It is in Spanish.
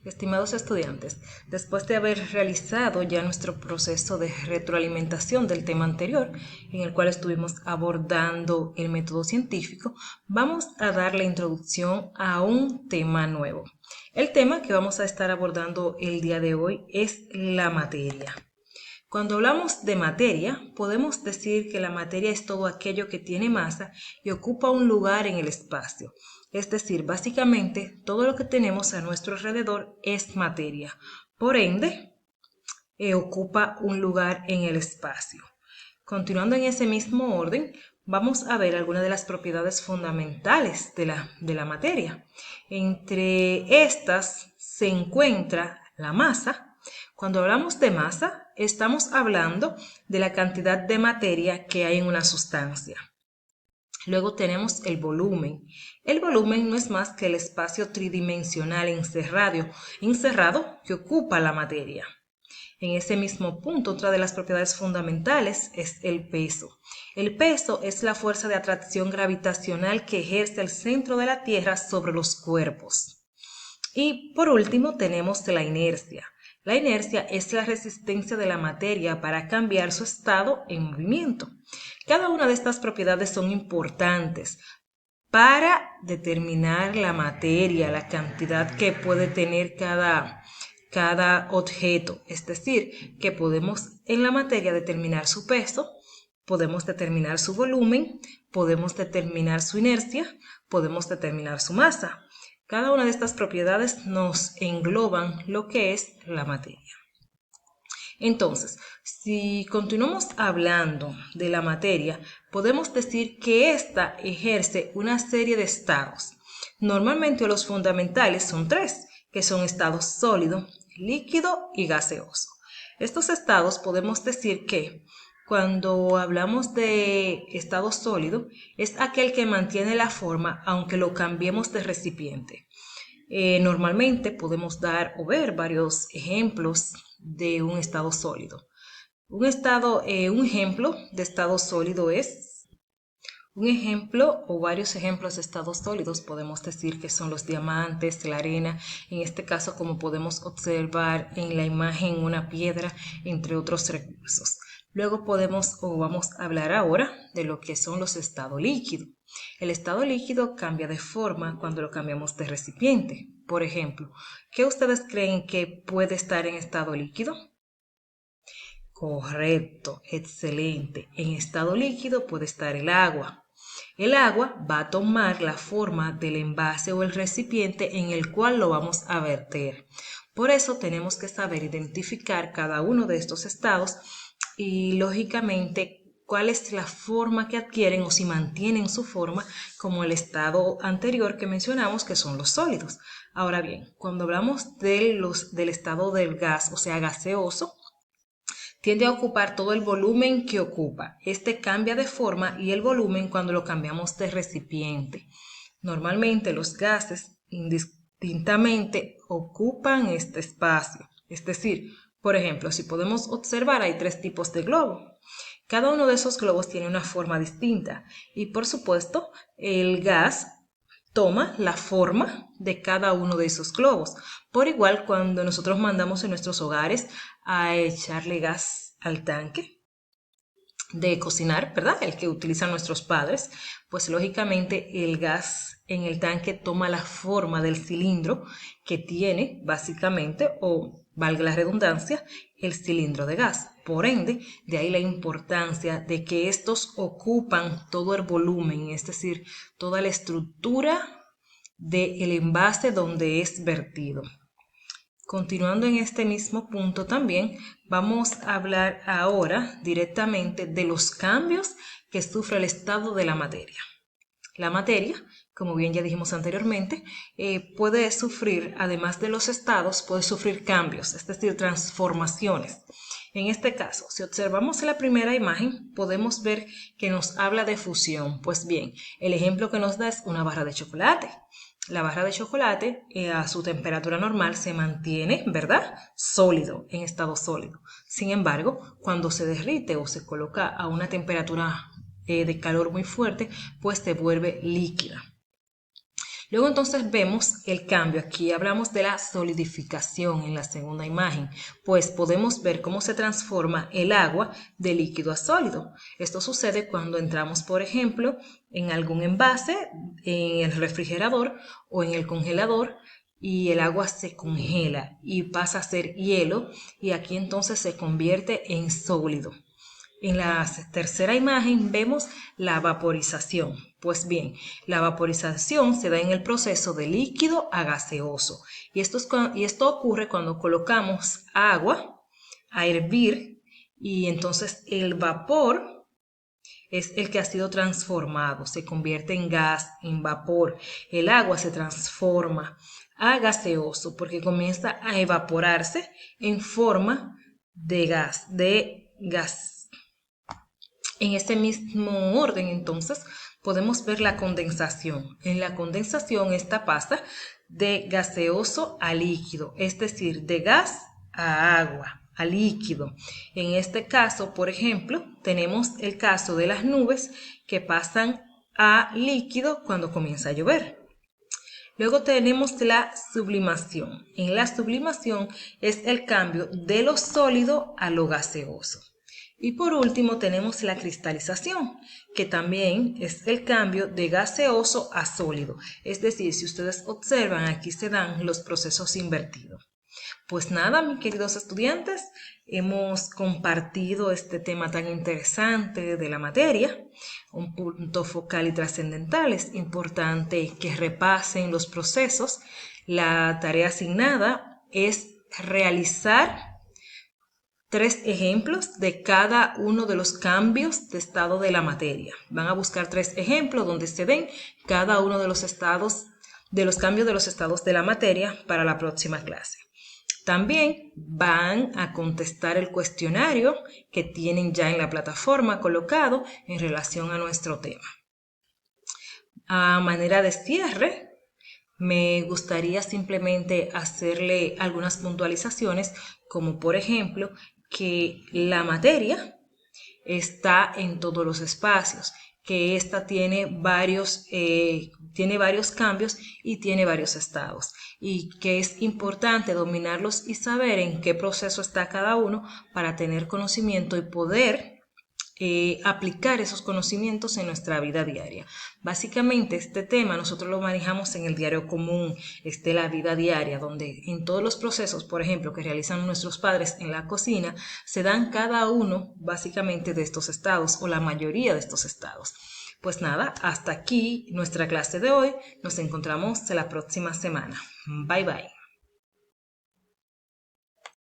Estimados estudiantes, después de haber realizado ya nuestro proceso de retroalimentación del tema anterior, en el cual estuvimos abordando el método científico, vamos a dar la introducción a un tema nuevo. El tema que vamos a estar abordando el día de hoy es la materia. Cuando hablamos de materia, podemos decir que la materia es todo aquello que tiene masa y ocupa un lugar en el espacio. Es decir, básicamente todo lo que tenemos a nuestro alrededor es materia. Por ende, ocupa un lugar en el espacio. Continuando en ese mismo orden, vamos a ver algunas de las propiedades fundamentales de la materia. Entre estas se encuentra la masa. Cuando hablamos de masa, estamos hablando de la cantidad de materia que hay en una sustancia. Luego tenemos el volumen. El volumen no es más que el espacio tridimensional encerrado que ocupa la materia. En ese mismo punto, otra de las propiedades fundamentales es el peso. El peso es la fuerza de atracción gravitacional que ejerce el centro de la Tierra sobre los cuerpos. Y por último tenemos la inercia. La inercia es la resistencia de la materia para cambiar su estado en movimiento. Cada una de estas propiedades son importantes para determinar la materia, la cantidad que puede tener cada objeto. Es decir, que podemos en la materia determinar su peso, podemos determinar su volumen, podemos determinar su inercia, podemos determinar su masa. Cada una de estas propiedades nos engloban lo que es la materia. Entonces, si continuamos hablando de la materia, podemos decir que ésta ejerce una serie de estados. Normalmente los fundamentales son tres, que son estado sólido, líquido y gaseoso. Estos estados podemos decir que cuando hablamos de estado sólido, es aquel que mantiene la forma aunque lo cambiemos de recipiente. Normalmente podemos dar o ver varios ejemplos de un estado sólido. Un ejemplo de estado sólido es un ejemplo o varios ejemplos de estados sólidos podemos decir que son los diamantes, la arena, en este caso como podemos observar en la imagen una piedra, entre otros recursos. Luego vamos a hablar ahora de lo que son los estados líquidos. El estado líquido cambia de forma cuando lo cambiamos de recipiente. Por ejemplo, ¿qué ustedes creen que puede estar en estado líquido? Correcto, excelente. En estado líquido puede estar el agua. El agua va a tomar la forma del envase o el recipiente en el cual lo vamos a verter. Por eso tenemos que saber identificar cada uno de estos estados y lógicamente cuál es la forma que adquieren o si mantienen su forma como el estado anterior que mencionamos que son los sólidos. Ahora bien, cuando hablamos del estado del gas, o sea gaseoso, tiende a ocupar todo el volumen que ocupa. Este cambia de forma y el volumen cuando lo cambiamos de recipiente. Normalmente los gases indistintamente ocupan este espacio. Es decir, por ejemplo, si podemos observar hay tres tipos de globo. Cada uno de esos globos tiene una forma distinta y por supuesto el gas toma la forma de cada uno de esos globos. Por igual, cuando nosotros mandamos en nuestros hogares a echarle gas al tanque de cocinar, ¿verdad? El que utilizan nuestros padres, pues lógicamente el gas en el tanque toma la forma del cilindro que tiene básicamente, o valga la redundancia, el cilindro de gas. Por ende, de ahí la importancia de que estos ocupan todo el volumen, es decir, toda la estructura del envase donde es vertido. Continuando en este mismo punto también, vamos a hablar ahora directamente de los cambios que sufre el estado de la materia. La materia, como bien ya dijimos anteriormente, puede sufrir, además de los estados, puede sufrir cambios, es decir, transformaciones. En este caso, si observamos la primera imagen, podemos ver que nos habla de fusión. Pues bien, el ejemplo que nos da es una barra de chocolate. La barra de chocolate a su temperatura normal se mantiene, ¿verdad? Sólido, en estado sólido. Sin embargo, cuando se derrite o se coloca a una temperatura de calor muy fuerte, pues se vuelve líquida. Luego entonces vemos el cambio. Aquí hablamos de la solidificación en la segunda imagen, pues podemos ver cómo se transforma el agua de líquido a sólido. Esto sucede cuando entramos, por ejemplo, en algún envase, en el refrigerador o en el congelador, y el agua se congela y pasa a ser hielo, y aquí entonces se convierte en sólido. En la tercera imagen vemos la vaporización. Pues bien, la vaporización se da en el proceso de líquido a gaseoso. Y esto ocurre cuando colocamos agua a hervir, y entonces el vapor es el que ha sido transformado, se convierte en gas, en vapor. El agua se transforma a gaseoso porque comienza a evaporarse en forma de gas. En este mismo orden, entonces, podemos ver la condensación. En la condensación, esta pasa de gaseoso a líquido, es decir, de gas a agua, a líquido. En este caso, por ejemplo, tenemos el caso de las nubes que pasan a líquido cuando comienza a llover. Luego tenemos la sublimación. En la sublimación es el cambio de lo sólido a lo gaseoso. Y por último tenemos la cristalización, que también es el cambio de gaseoso a sólido. Es decir, si ustedes observan, aquí se dan los procesos invertidos. Pues nada, mis queridos estudiantes, hemos compartido este tema tan interesante de la materia, un punto focal y trascendental. Es importante que repasen los procesos. La tarea asignada es realizar 3 ejemplos de cada uno de los cambios de estado de la materia. Van a buscar 3 ejemplos donde se den cada uno de los cambios de los estados de la materia para la próxima clase. También van a contestar el cuestionario que tienen ya en la plataforma colocado en relación a nuestro tema. A manera de cierre, me gustaría simplemente hacerle algunas puntualizaciones, como por ejemplo que la materia está en todos los espacios, que ésta tiene varios cambios y tiene varios estados, y que es importante dominarlos y saber en qué proceso está cada uno para tener conocimiento y poder aplicar esos conocimientos en nuestra vida diaria. Básicamente este tema nosotros lo manejamos en el diario común, la vida diaria, donde en todos los procesos, por ejemplo, que realizan nuestros padres en la cocina, se dan cada uno básicamente de estos estados o la mayoría de estos estados. Pues nada, hasta aquí nuestra clase de hoy. Nos encontramos la próxima semana. Bye bye.